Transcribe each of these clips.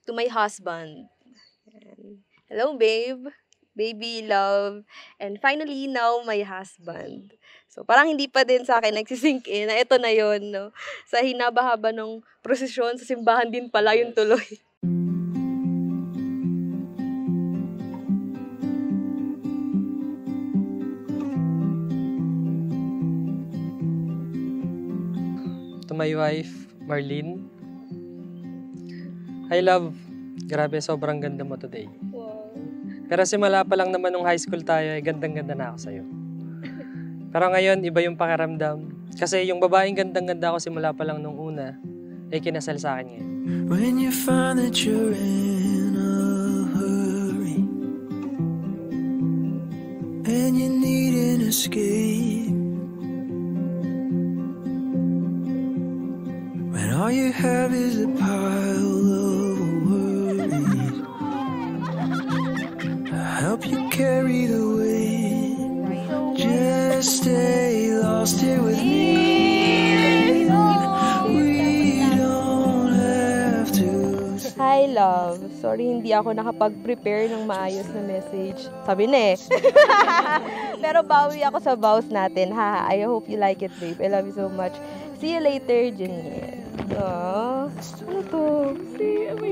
to my husband. Hello, babe. Baby, love. And finally, now, my husband. So, parang hindi pa din sa akin nagsisink in na ito na yon, no? Sa hinaba-haba ng prosesyon, sa simbahan din pala yung tuloy. To my wife, Marlene. Hi, love. Grabe, sobrang ganda mo today. Wow. Pero simula pa lang naman nung high school tayo, gandang-ganda na ako sa'yo. Pero ngayon, iba yung pakiramdam. Kasi yung babaeng gandang-ganda ako simula pa lang nung una, ay kinasal sa akin ngayon. When you find that you're in a hurry and you need an escape, when all you have is a pile of worries, I'll help you carry the weight. Just stay lost here with me. Hi, love. Sorry, hindi ako nakapag-prepare ng maayos na message. Sabi na eh. Pero bawi ako sa vows natin. Ha, I hope you like it, babe. I love you so much. See you later, Junior. Aww. Ano to?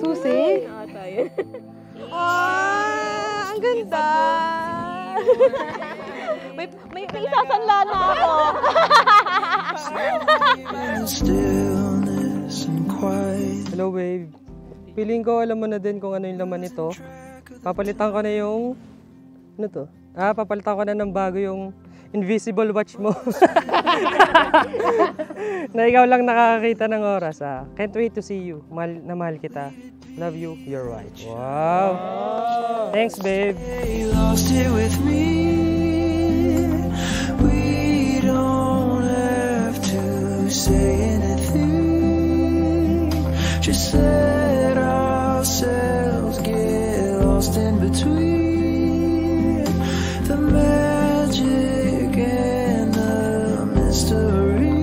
Susi? Ah, ang ganda. may isasanla na ako. Hello, babe. Feeling ko alam mo na din kung ano yung laman nito. Papalitan ko na yung... Ano to? Papalitan ko na ng bago yung invisible watch mo. Na ikaw lang nakakakita ng oras. Can't wait to see you. Mahal na mahal kita. Love you, your wife. Wow! Thanks, babe. Lost here with me. We don't have to say anything. Just let ourselves get lost in between the magic and the mystery.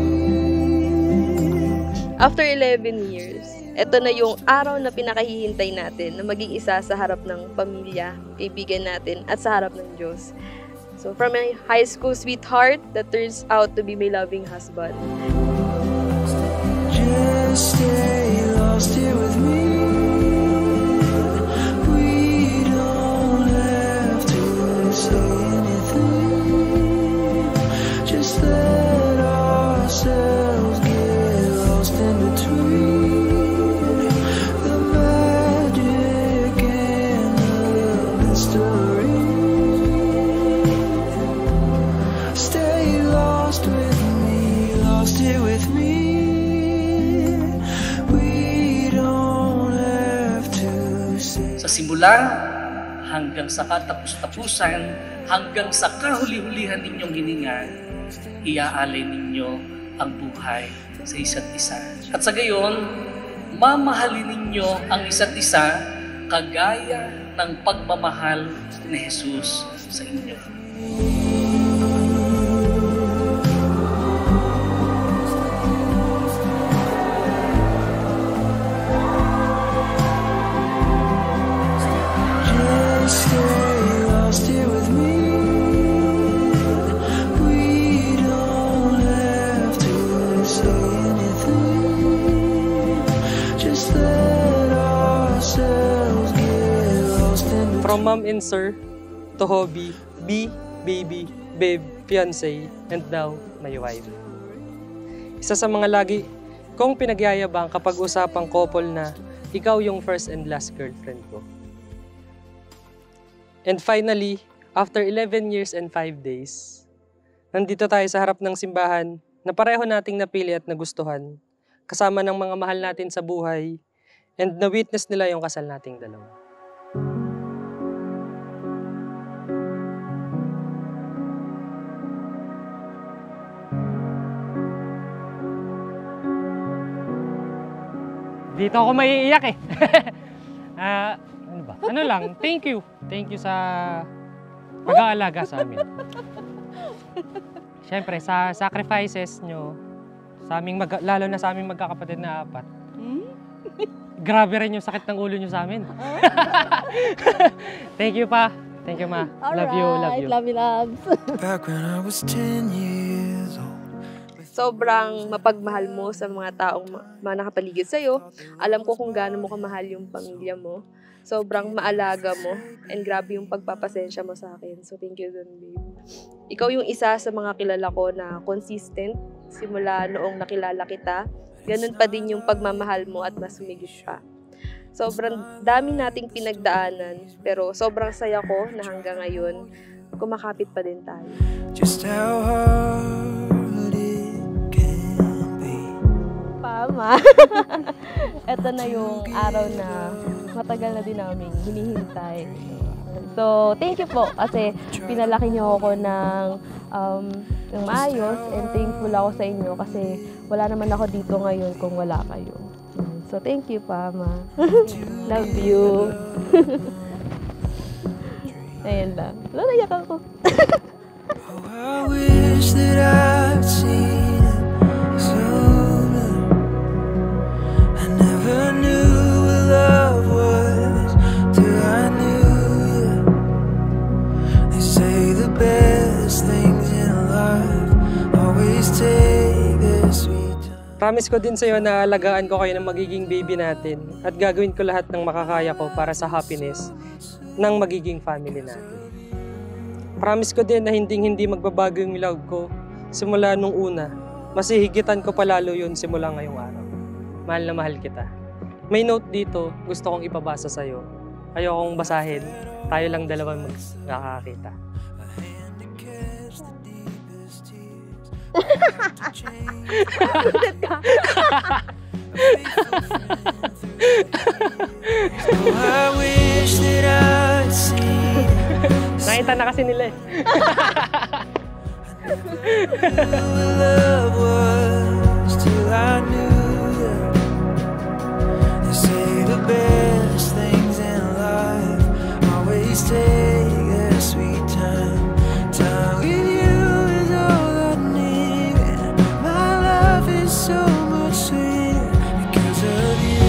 After 11 years, ito na yung araw na pinakahihintay natin na maging isa sa harap ng pamilya, kaibigan natin, at sa harap ng Diyos. So, from my high school sweetheart that turns out to be my loving husband. Just stay lost here with me. We don't have to say anything. Just let ourselves get lost in between the magic and the mystery. Stay lost with me, lost here with me. Sa simula hanggang sa katapus-tapusan, hanggang sa kahuli-hulihan ninyong hininga, iaalay ninyo ang buhay sa isa't isa. At sa gayon, mamahalin ninyo ang isa't isa kagaya ng pagmamahal ni Jesus sa inyo. From mom and sir, to hobby, B, baby, babe, fiancé, and now, my wife. Isa sa mga lagi kong pinagyayabang kapag usapang couple na ikaw yung first and last girlfriend ko. And finally, after 11 years and 5 days, nandito tayo sa harap ng simbahan na pareho nating napili at nagustuhan, kasama ng mga mahal natin sa buhay, and na-witness nila yung kasal nating dalawa. Dito ako maiiyak eh. Ano ba? Ano lang, thank you. Thank you sa pag-aalaga sa amin. Siyempre, sa sacrifices nyo, sa aming lalo na sa aming magkakapatid na 4. Grabe rin yung sakit ng ulo nyo sa amin. Thank you pa. Thank you, ma. Love you, love you. Love you, loves. Back when I was 10 years old. Sobrang mapagmahal mo sa mga taong mga nakapaligid sa'yo. Alam ko kung gaano mo kamahal yung pamilya mo. Sobrang maalaga mo. And grabe yung pagpapasensya mo sa akin. So, thank you dun, babe. Ikaw yung isa sa mga kilala ko na consistent. Simula noong nakilala kita. Ganun pa din yung pagmamahal mo at mas humigit pa. Sobrang dami nating pinagdaanan. Pero sobrang saya ko na hanggang ngayon, kumakapit pa din tayo. Just how hard it can be. Tama. Ito na yung araw na matagal na din namin hinihintay. So, thank you po kasi pinalaki niyo ako ng maayos and thankful ako sa inyo kasi wala naman ako dito ngayon kung wala kayo. So, thank you, Pama. Love you. Ayan lang. Naiyak ako. Oh, I wish that I'd seen it sooner. I never knew what love was till I knew you. They say the best things in life always take their sweet time. Promise ko din sa'yo na alagaan ko kayo ng magiging baby natin at gagawin ko lahat ng makakaya ko para sa happiness ng magiging family natin. Promise ko din na hindi magbabago yung love ko simula nung una. Mas hihigitan ko palalo yun simula ngayong araw. Mahal na mahal kita. May note dito, gusto kong ipabasa sa'yo. Ayokong basahin, tayo lang dalawang magkakakita. I wish that I'd seen Nakita na kasi nila eh. what love was till I knew you. They say the best things in life always take their sweet time. Time with you is all I need. And my love is so much sweeter because of you.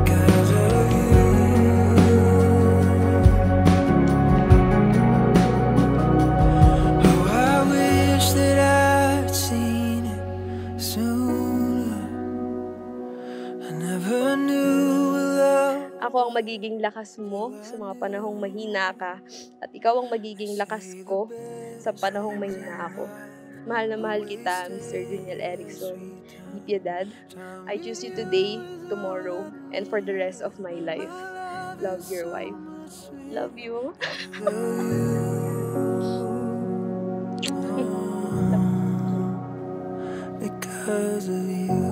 Because of you. Oh, I wish that I'd seen it sooner. I never knew what love. Ako ang magiging lakas mo sa mga panahong mahina ka at ikaw ang magiging lakas ko sa panahong mahina ako. Mahal na mahal kita, Mr. Daniel Erickson. Di piedad. I choose you today, tomorrow, and for the rest of my life. Love your wife. Love you. Because of you.